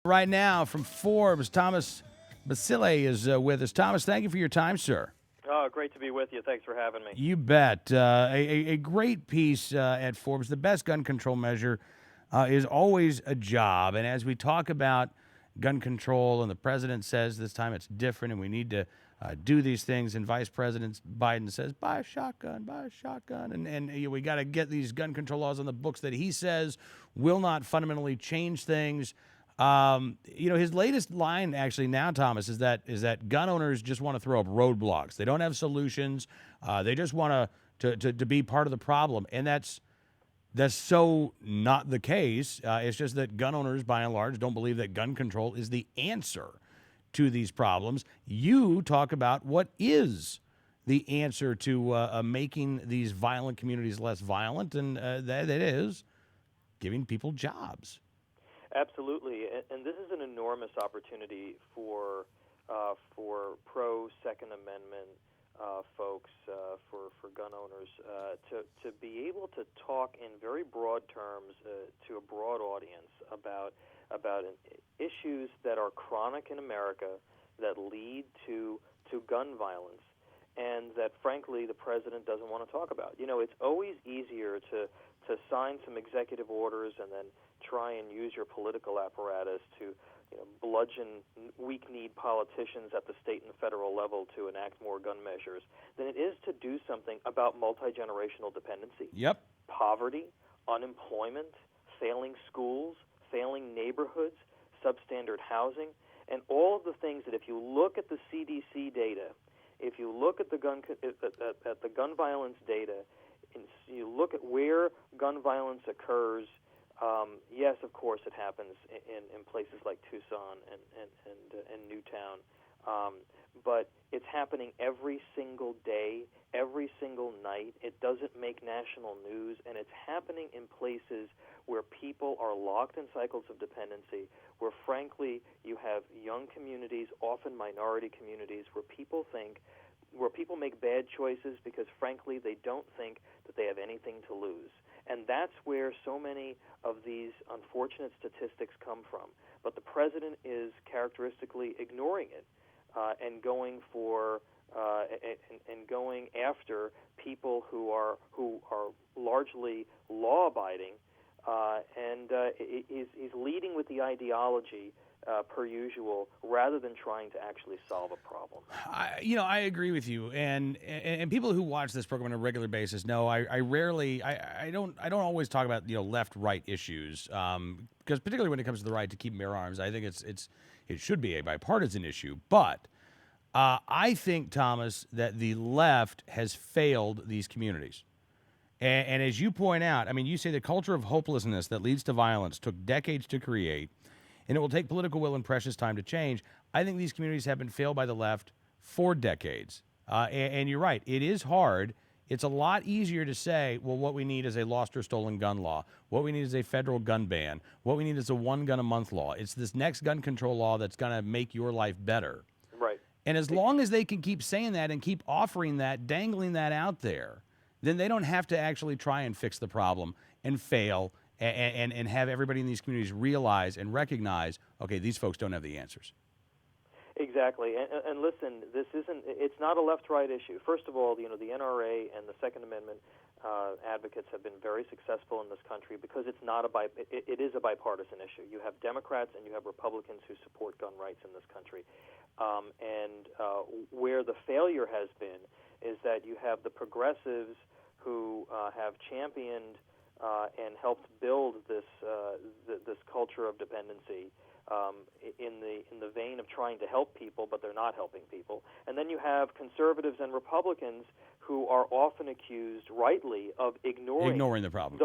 Right now from Forbes, Thomas Basile is with us. Thomas, thank you for your time, sir. Oh, great to be with you. Thanks for having me. You bet. A great piece at Forbes. The best gun control measure is always a job. And as we talk about gun control, and the president says this time it's different and we need to do these things, and Vice President Biden says, buy a shotgun, buy a shotgun. And we got to get these gun control laws on the books that he says will not fundamentally change things. His latest line actually now, Thomas, is that gun owners just want to throw up roadblocks. They don't have solutions. They just want to be part of the problem, and that's so not the case. It's just that gun owners, by and large, don't believe that gun control is the answer to these problems. You talk about what is the answer to making these violent communities less violent, and that is giving people jobs. Absolutely, and this is an enormous opportunity for pro Second Amendment folks, for gun owners, to be able to talk in very broad terms to a broad audience about issues that are chronic in America that lead to gun violence, and that frankly the president doesn't want to talk about. You know, it's always easier to sign some executive orders and then try and use your political apparatus to bludgeon weak-kneed politicians at the state and federal level to enact more gun measures than it is to do something about multi-generational dependency, Yep. poverty, unemployment, failing schools, failing neighborhoods, substandard housing, and all of the things that if you look at the CDC data, if you look at the gun violence data, and you look at where gun violence occurs, yes, of course, it happens in places like Tucson and Newtown, but it's happening every single day, every single night. It doesn't make national news, and it's happening in places where people are locked in cycles of dependency, where, frankly, you have young communities, often minority communities, where people make bad choices because, frankly, they don't think that they have anything to lose. And that's where so many of these unfortunate statistics come from. But the president is characteristically ignoring it and going going after people who are largely law-abiding, and he's leading with the ideology per usual, rather than trying to actually solve a problem. I agree with you, and people who watch this program on a regular basis know I don't always talk about left right issues, because particularly when it comes to the right to keep and bear arms, I think it should be a bipartisan issue, but I think, Thomas, that the left has failed these communities. And as you point out, I mean, you say the culture of hopelessness that leads to violence took decades to create, and it will take political will and precious time to change. I think these communities have been failed by the left for decades. And you're right, it is hard. It's a lot easier to say, well, what we need is a lost or stolen gun law. What we need is a federal gun ban. What we need is a one gun a month law. It's this next gun control law that's going to make your life better. Right. And as long as they can keep saying that and keep offering that, dangling that out there, then they don't have to actually try and fix the problem and fail and have everybody in these communities realize and recognize, okay, these folks don't have the answers. Exactly, and listen, it's not a left-right issue. First of all, the NRA and the Second Amendment advocates have been very successful in this country because it is a bipartisan issue. You have Democrats and you have Republicans who support gun rights in this country, and where the failure has been is that you have the progressives who have championed and helped build this culture of dependency, in the vein of trying to help people, but they're not helping people. And then you have conservatives and Republicans who are often accused, rightly, of ignoring the problem,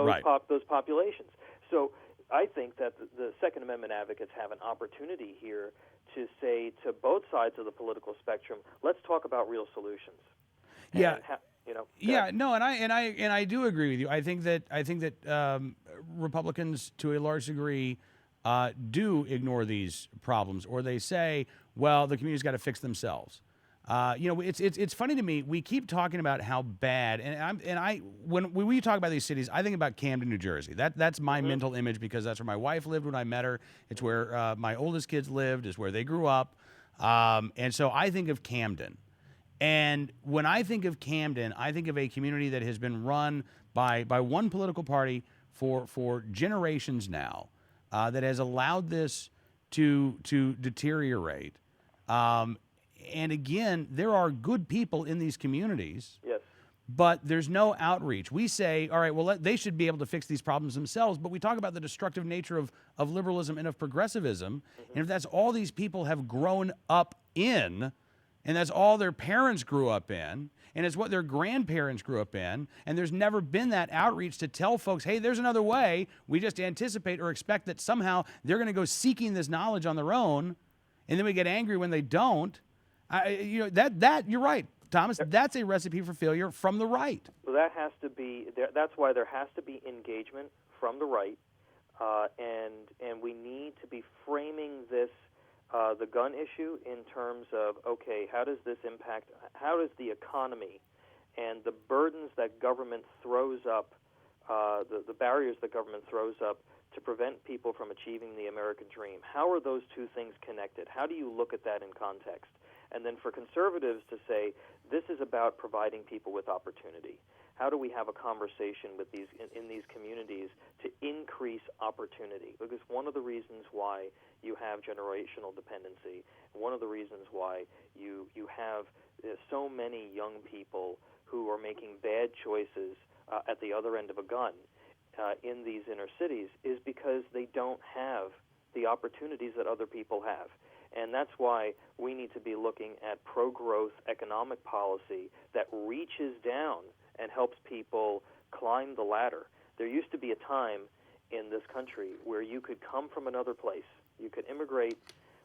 those populations. So I think that the Second Amendment advocates have an opportunity here to say to both sides of the political spectrum, let's talk about real solutions. Yeah. And I do agree with you. I think that Republicans, to a large degree, do ignore these problems, or they say, well, the community's got to fix themselves. It's funny to me. We keep talking about how bad, when we talk about these cities, I think about Camden, New Jersey. That's my mental image because that's where my wife lived when I met her. It's where my oldest kids lived. It's where they grew up, and so I think of Camden. And when I think of Camden, I think of a community that has been run by one political party for generations now, that has allowed this to deteriorate. And again, there are good people in these communities, Yes. but there's no outreach. We say, all right, well, they should be able to fix these problems themselves, but we talk about the destructive nature of liberalism and of progressivism. And if that's all these people have grown up in, and that's all their parents grew up in, and it's what their grandparents grew up in, and there's never been that outreach to tell folks, hey, there's another way. We just anticipate or expect that somehow they're going to go seeking this knowledge on their own, and then we get angry when they don't. That you're right, Thomas. That's a recipe for failure from the right. Well, that has to be. That's why there has to be engagement from the right, and we need to be framing this, the gun issue, in terms of, okay, how does this impact? How does the economy and the burdens that government throws up, the barriers that government throws up to prevent people from achieving the American dream? How are those two things connected? How do you look at that in context? And then for conservatives to say, this is about providing people with opportunity. How do we have a conversation with in these communities to increase opportunity? Because one of the reasons why you have generational dependency, one of the reasons why you have so many young people who are making bad choices at the other end of a gun in these inner cities, is because they don't have the opportunities that other people have. And that's why we need to be looking at pro-growth economic policy that reaches down and helps people climb the ladder. There used to be a time in this country where you could come from another place. You could immigrate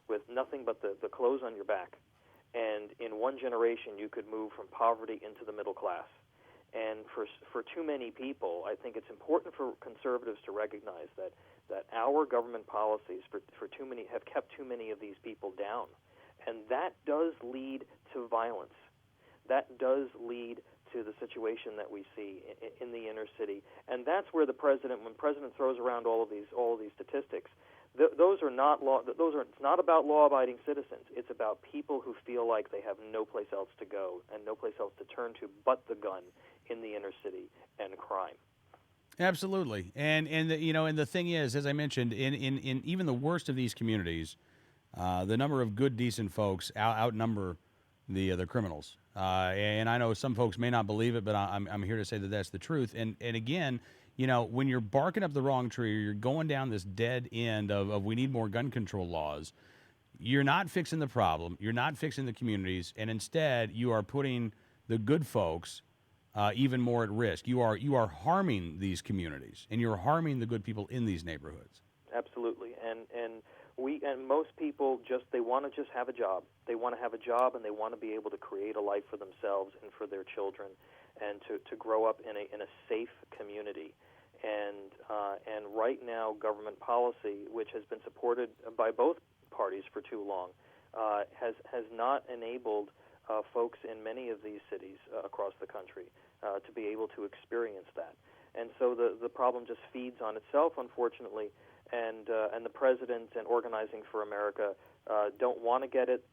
with nothing but the clothes on your back. And in one generation, you could move from poverty into the middle class. And for too many people, I think it's important for conservatives to recognize that our government policies for too many have kept too many of these people down. And that does lead to violence. That does lead to the situation that we see in the inner city. And that's where when President throws around all of these statistics, those are not it's not about law-abiding citizens. It's about people who feel like they have no place else to go and no place else to turn to but the gun in the inner city and crime. Absolutely, and the thing is, as I mentioned, in even the worst of these communities, the number of good, decent folks outnumber the criminals. And I know some folks may not believe it, but I'm here to say that that's the truth. And again, when you're barking up the wrong tree, or you're going down this dead end of we need more gun control laws, you're not fixing the problem. You're not fixing the communities, and instead you are putting the good folks even more at risk. You are harming these communities, and you're harming the good people in these neighborhoods. Absolutely, and most people they want to just have a job. They want to have a job, and they want to be able to create a life for themselves and for their children, and to grow up in a safe community. And right now, government policy, which has been supported by both parties for too long, has not enabled folks in many of these cities across the country to be able to experience that. And so the problem just feeds on itself, unfortunately, and the president and Organizing for America don't want to get it.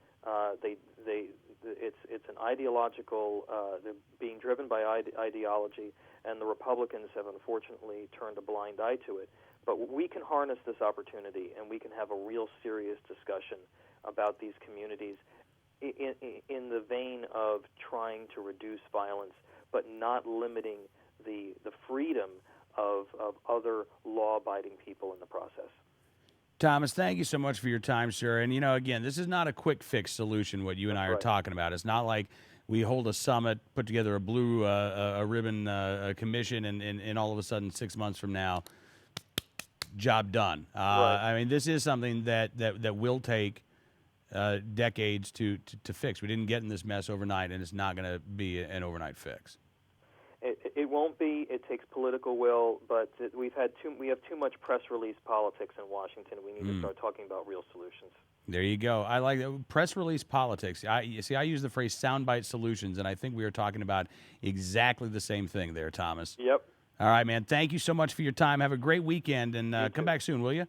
It's an ideological, they're being driven by ideology, and the Republicans have unfortunately turned a blind eye to it. But we can harness this opportunity, and we can have a real serious discussion about these communities in the vein of trying to reduce violence, but not limiting the freedom of other law-abiding people in the process. Thomas, thank you so much for your time, sir. And, again, this is not a quick fix solution, what you and I are talking about. It's not like we hold a summit, put together a blue ribbon commission, and all of a sudden 6 months from now, job done. Right. I mean, this is something that will take decades to fix. We didn't get in this mess overnight, and it's not going to be an overnight fix. It won't be. It takes political will, but we have too much press release politics in Washington. We need to start talking about real solutions. There you go. I like that. Press release politics. I use the phrase soundbite solutions, and I think we are talking about exactly the same thing there, Thomas. Yep. All right, man. Thank you so much for your time. Have a great weekend, and come too. back soon, will you?